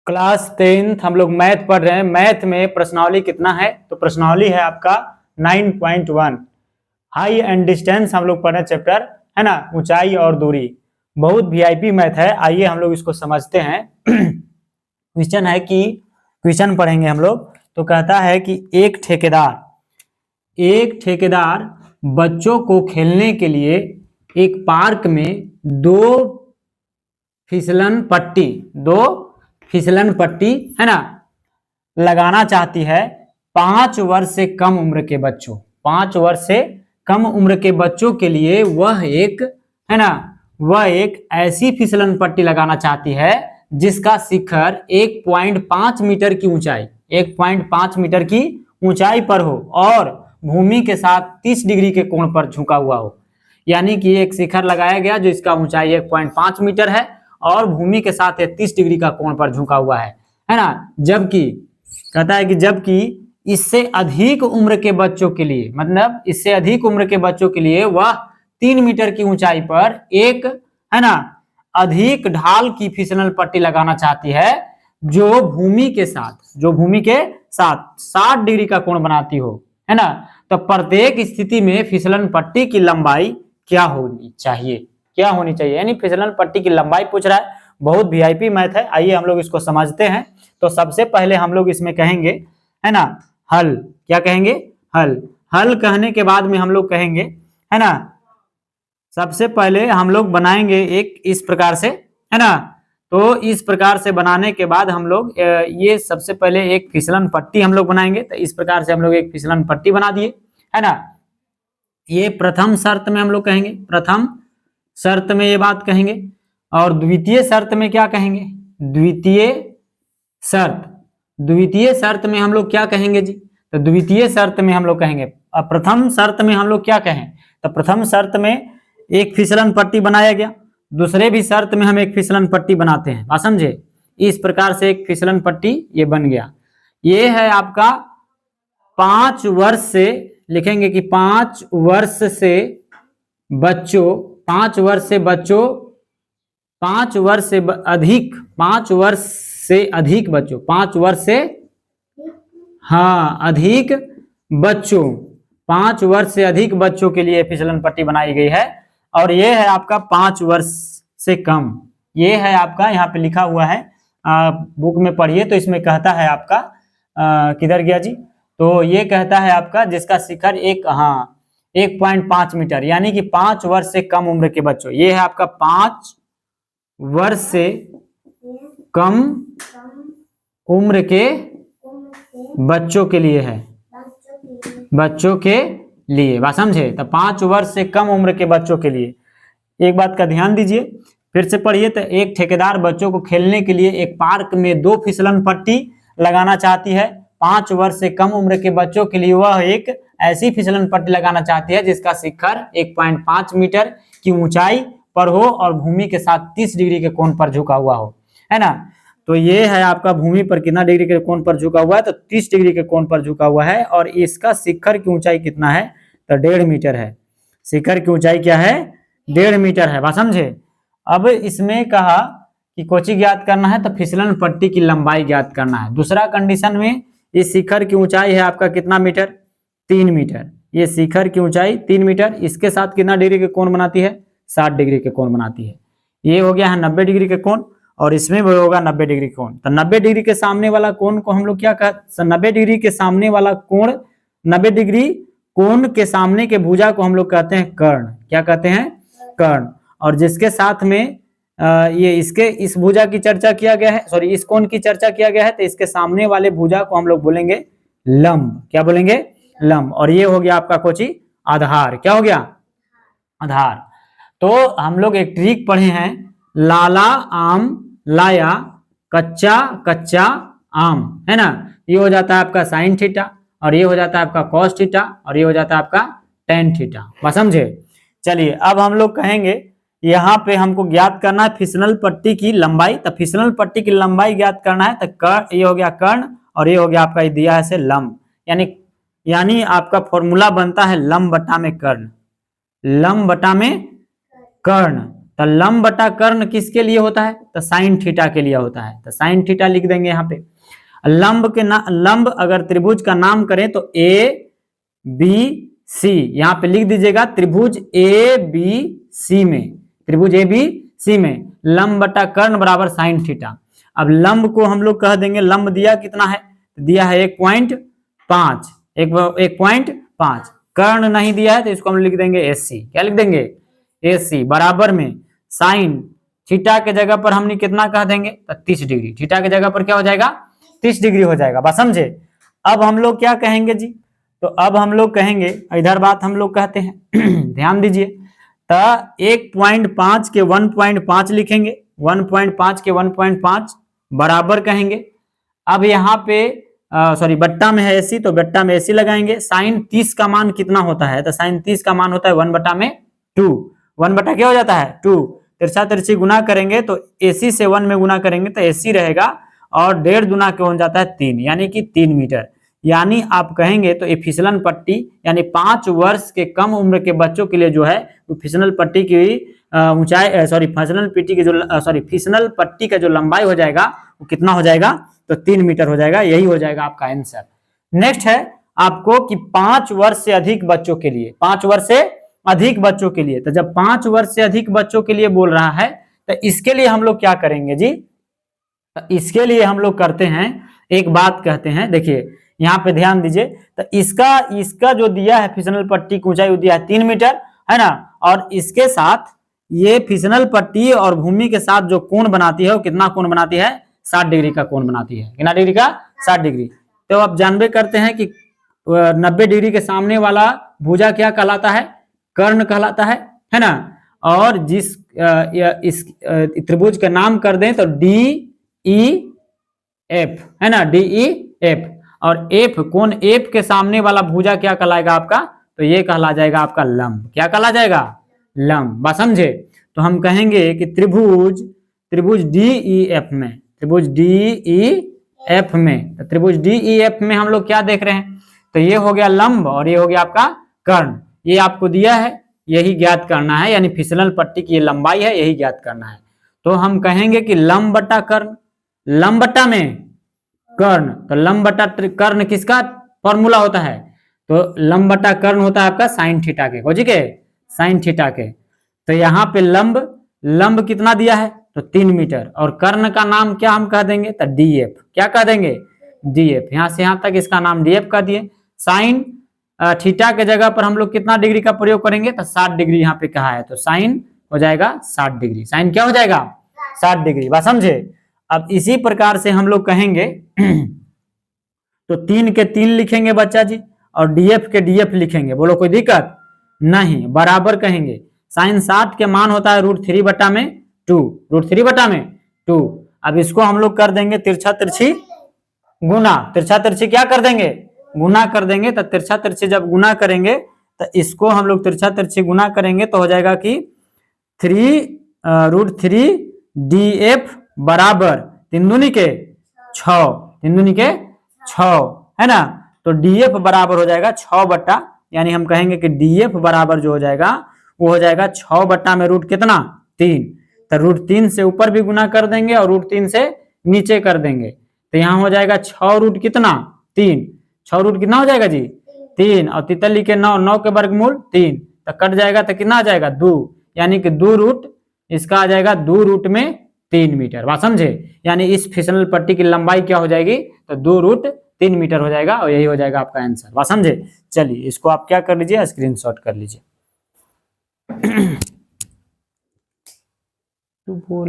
Class 10th हम लोग math पढ़ रहे हैं। मैथ में प्रश्नावली कितना है? तो प्रश्नावली है आपका 9.1। हाई एंड डिस्टेंस हम लोग पढ़ रहे हैं चैप्टर, है ना, ऊंचाई और दूरी। बहुत वीआईपी मैथ है, आइए हम लोग इसको समझते हैं। क्वेश्चन है कि क्वेश्चन पढ़ेंगे हम लोग। तो कहता है कि एक ठेकेदार बच्चों को खेलने के लिए एक पार्क में दो फिसलन पट्टी है ना लगाना चाहती है। 5 वर्ष से कम उम्र के बच्चों 5 वर्ष से कम उम्र के बच्चों के लिए वह एक ऐसी फिसलन पट्टी लगाना चाहती है जिसका शिखर 1.5 मीटर की ऊंचाई पर हो और भूमि के साथ 30 डिग्री के कोण पर झुका हुआ हो। यानी कि एक शिखर लगाया गया जो इसका ऊंचाई 1.5 मीटर है और भूमि के साथ 30 डिग्री का कोण पर झुका हुआ है ना। जबकि कहता है कि जबकि इससे अधिक उम्र के बच्चों के लिए, मतलब इससे अधिक उम्र के बच्चों के लिए वह 3 मीटर की ऊंचाई पर एक अधिक ढाल की फिसलन पट्टी लगाना चाहती है जो भूमि के साथ 60 डिग्री का कोण बनाती हो, है ना। तो प्रत्येक स्थिति में फिसलन पट्टी की लंबाई क्या होनी चाहिए यानी फिसलन पट्टी की लंबाई पूछ रहा है। बहुत वीआईपी मैथ है, आइए हम लोग इसको समझते हैं। तो सबसे पहले हम लोग इसमें कहेंगे, है ना, हल। क्या कहेंगे? हल कहने के बाद में हम लोग कहेंगे, है ना, सबसे पहले हम लोग बनाएंगे एक इस प्रकार से, है ना। तो इस प्रकार से बनाने के बाद हम लोग ये सबसे पहले एक फिसलन पट्टी हम लोग बनाएंगे। तो इस प्रकार से हम लोग एक फिसलन पट्टी बना दिए, है ना। ये प्रथम शर्त में हम लोग कहेंगे, प्रथम शर्त में ये बात कहेंगे। और द्वितीय शर्त में क्या कहेंगे? द्वितीय शर्त में हम लोग क्या कहेंगे जी? तो द्वितीय शर्त में हम लोग कहेंगे। प्रथम शर्त में हम लोग क्या कहें? तो प्रथम शर्त में एक फिसलन पट्टी बनाया गया, दूसरे भी शर्त में हम एक फिसलन पट्टी बनाते हैं, बात समझे। इस प्रकार से एक फिसलन पट्टी ये बन गया। ये है आपका 5 वर्ष से, लिखेंगे कि 5 वर्ष से बच्चों 5 वर्ष से अधिक बच्चों 5 वर्ष से अधिक बच्चों के लिए फिसलन पट्टी बनाई गई है। और ये है आपका 5 वर्ष से कम, ये है आपका यहाँ पे लिखा हुआ है, बुक में पढ़िए। तो इसमें कहता है आपका किधर गया जी? तो ये कहता है आपका जिसका शिखर 1.5 मीटर, यानी कि 5 वर्ष से कम उम्र के बच्चों। ये है आपका 5 वर्ष से कम उम्र के बच्चों के लिए है, बच्चों के लिए, बात समझे। तो 5 वर्ष से कम उम्र के बच्चों के लिए। एक बात का ध्यान दीजिए, फिर से पढ़िए। तो एक ठेकेदार बच्चों को खेलने के लिए एक पार्क में 2 फिसलन पट्टी लगाना चाहती है। 5 वर्ष से कम उम्र के बच्चों के लिए वह एक ऐसी फिसलन पट्टी लगाना चाहती है जिसका शिखर 1.5 मीटर की ऊंचाई पर हो और भूमि के साथ 30 डिग्री के कोण पर झुका हुआ हो, है ना। तो ये है आपका भूमि पर कितना डिग्री के कोण पर झुका हुआ है? तो 30 डिग्री के कोण पर झुका हुआ है। और इसका शिखर की ऊंचाई कितना है? तो 1.5 मीटर है। शिखर की ऊंचाई क्या है? 1.5 मीटर है, बात समझे। अब इसमें कहा कि कोची ज्ञात करना है, तो फिसलन पट्टी की लंबाई ज्ञात करना है। दूसरा कंडीशन में इस शिखर की ऊंचाई है आपका कितना मीटर? 3 मीटर। ये शिखर की ऊंचाई 3 मीटर, इसके साथ कितना डिग्री के कोण बनाती है? 60 डिग्री के कोण बनाती है। ये हो गया है 90 डिग्री के कोण, और इसमें भी होगा 90 डिग्री कोण। तो 90 डिग्री के सामने वाला कोण को हम लोग क्या कहते? 90 डिग्री के सामने वाला कोण, 90 डिग्री कोण के सामने के भुजा को हम लोग कहते हैं कर्ण। क्या कहते हैं? कर्ण। और जिसके साथ में ये इस भुजा की चर्चा किया गया है, सॉरी इस कोण की चर्चा किया गया है, तो इसके सामने वाले भुजा को हम लोग बोलेंगे लंब। क्या बोलेंगे? लंब। और ये हो गया आपका कोची आधार। क्या हो गया? आधार। तो हम लोग एक ट्रिक पढ़े हैं, लाला आम लाया कच्चा आम, है ना। ये हो जाता है आपका साइन थीटा, और ये हो जाता है आपका कॉस थीटा, और ये हो जाता है आपका टेन थीटा, बस समझे। चलिए अब हम लोग कहेंगे यहाँ पे हमको ज्ञात करना है फिसलन पट्टी की लंबाई। तो फिसलन पट्टी की लंबाई ज्ञात करना है, तो ये हो गया कर्ण, और ये हो गया आपका दिया है से लंब। यानी आपका फॉर्मूला बनता है लंब बटा में कर्ण, लंब बटा में कर्ण। तो लंब बटा कर्ण किसके लिए होता है? तो साइन थीटा के लिए होता है। तो साइन थीटा लिख देंगे यहाँ पे। लंब अगर त्रिभुज का नाम करें तो ए बी सी, यहाँ पे लिख दीजिएगा त्रिभुज ए बी सी में, त्रिभुज ए बी सी में लंब बटा कर्ण बराबर साइन थीटा। अब लंब को हम लोग कह देंगे, लंब दिया कितना है? दिया है 1.5, 1.5। कर्ण नहीं दिया है तो इसको हम लिख देंगे एसी। क्या लिख देंगे? एसी बराबर में साइन थीटा के जगह पर हमने कितना कह देंगे? तो 30 डिग्री। थीटा के जगह पर क्या हो जाएगा? 30 डिग्री हो जाएगा। बस समझे? अब हम लोग क्या कहेंगे जी? तो अब हम लोग कहेंगे, इधर बात हम लोग कहते हैं ध्यान दीजिए। तो 1.5 के 1.5 लिखेंगे, 1.5 के 1.5 बराबर कहेंगे। अब यहाँ पे सॉरी बट्टा में है एसी, तो बट्टा में एसी लगाएंगे। साइन 30 का मान कितना होता है? तो साइन 30 का मान होता है 1/2। 1 क्या हो जाता है? 2। तिरछा तिरछी गुना करेंगे तो एसी से 1 में गुना करेंगे तो एसी रहेगा, और 1.5 गुना क्या हो जाता है? 3, यानी कि 3 मीटर। यानी आप कहेंगे तो ये फिसलन पट्टी, यानी 5 वर्ष के कम उम्र के बच्चों के लिए जो है वो फिसलन पट्टी की ऊंचाई फिसलन पट्टी का जो लंबाई हो जाएगा वो कितना हो जाएगा? तो 3 मीटर हो जाएगा। यही हो जाएगा आपका आंसर। नेक्स्ट है आपको कि 5 वर्ष से अधिक बच्चों के लिए, 5 वर्ष से अधिक बच्चों के लिए, तो जब 5 वर्ष से अधिक बच्चों के लिए बोल रहा है तो इसके लिए हम लोग क्या करेंगे जी? इसके लिए हम लोग करते हैं, एक बात कहते हैं, देखिए यहाँ पे ध्यान दीजिए। तो इसका जो दिया है फिसलन पट्टी की ऊंचाई दिया है 3 मीटर, है ना, और इसके साथ ये फिसलन पट्टी और भूमि के साथ जो कोण बनाती है वो कितना कोण बनाती है? 60 डिग्री का कोण बनाती है। कितना डिग्री का? 60 डिग्री। तो आप जानबे करते हैं कि 90 डिग्री के सामने वाला भुजा क्या कहलाता है? कर्ण कहलाता है ना। और जिस इस त्रिभुज का नाम कर दें तो डी ई एफ, है ना, डी ई एफ। और एफ, कोण एफ के सामने वाला भुजा क्या कहलाएगा आपका? तो ये कहला जाएगा आपका लंब। क्या कहला जाएगा? लंब। बस समझे? तो हम कहेंगे कि त्रिभुज डी ई एफ में, त्रिभुज डी ई एफ में, तो त्रिभुज डी ई एफ में हम लोग क्या देख रहे हैं? तो ये हो गया लंब और ये हो गया आपका कर्ण। ये आपको दिया है, यही ज्ञात करना है, यानी फिसलन पट्टी की ये लंबाई है, यही ज्ञात करना है। तो हम कहेंगे कि लंब बटा कर्ण, लंब बटा में कर्ण। तो लंब बटा कर्ण किसका फॉर्मूला होता है? तो लंब बटा कर्ण होता है आपका साइन थीटा के, ठीक है, साइन थीटा के। तो यहाँ पे लंब कितना दिया है? तो 3 मीटर। और कर्ण का नाम क्या हम कह देंगे? तो डीएफ। क्या कह देंगे? डीएफ। यहाँ से यहाँ तक इसका नाम डीएफ कह दिए। साइन थीटा के जगह पर हम लोग कितना डिग्री का प्रयोग करेंगे? तो 60 डिग्री यहाँ पे कहा है, तो साइन हो जाएगा 60 डिग्री। साइन क्या हो जाएगा? 60 डिग्री। बात समझे? अब इसी प्रकार से हम लोग कहेंगे तो 3 के 3 लिखेंगे बच्चा जी, और डीएफ के डीएफ लिखेंगे। बोलो कोई दिक्कत नहीं? बराबर कहेंगे। साइन 60 के मान होता है √3 बटा में 2, √3 बटा में 2। अब इसको हम लोग कर देंगे तिरछा तिरछी गुना। तिरछा तिरछी क्या कर देंगे? गुना कर देंगे। तो तिरछा तिरछी जब गुना करेंगे तो इसको हम लोग तिरछा तिरछी गुना करेंगे तो हो जाएगा कि 3√3 DF बराबर 3 दूनी के 6, 3 दूनी के 6, है ना। तो DF बराबर हो जाएगा 6 बट्टा, यानी हम कहेंगे कि DF बराबर जो हो जाएगा वो हो जाएगा 6 बट्टा में रूट कितना? 3। तो √3 से ऊपर भी गुना कर देंगे और √3 से नीचे कर देंगे। तो यहाँ हो जाएगा 6 रूट कितना? 3। 6 रूट कितना हो जाएगा जी? 3। और तितली के 9, 9 के वर्गमूल 3, तो कट जाएगा तो कितना आ जाएगा? 2, यानी कि 2 रूट इसका आ जाएगा 2 रूट में 3 मीटर। बात समझे? यानी इस फिसलन पट्टी की लंबाई क्या हो जाएगी? तो 2 रूट 3 मीटर हो जाएगा, और यही हो जाएगा आपका आंसर। बात समझे? चलिए इसको आप क्या कर लीजिए, स्क्रीनशॉट कर लीजिए। तू बोल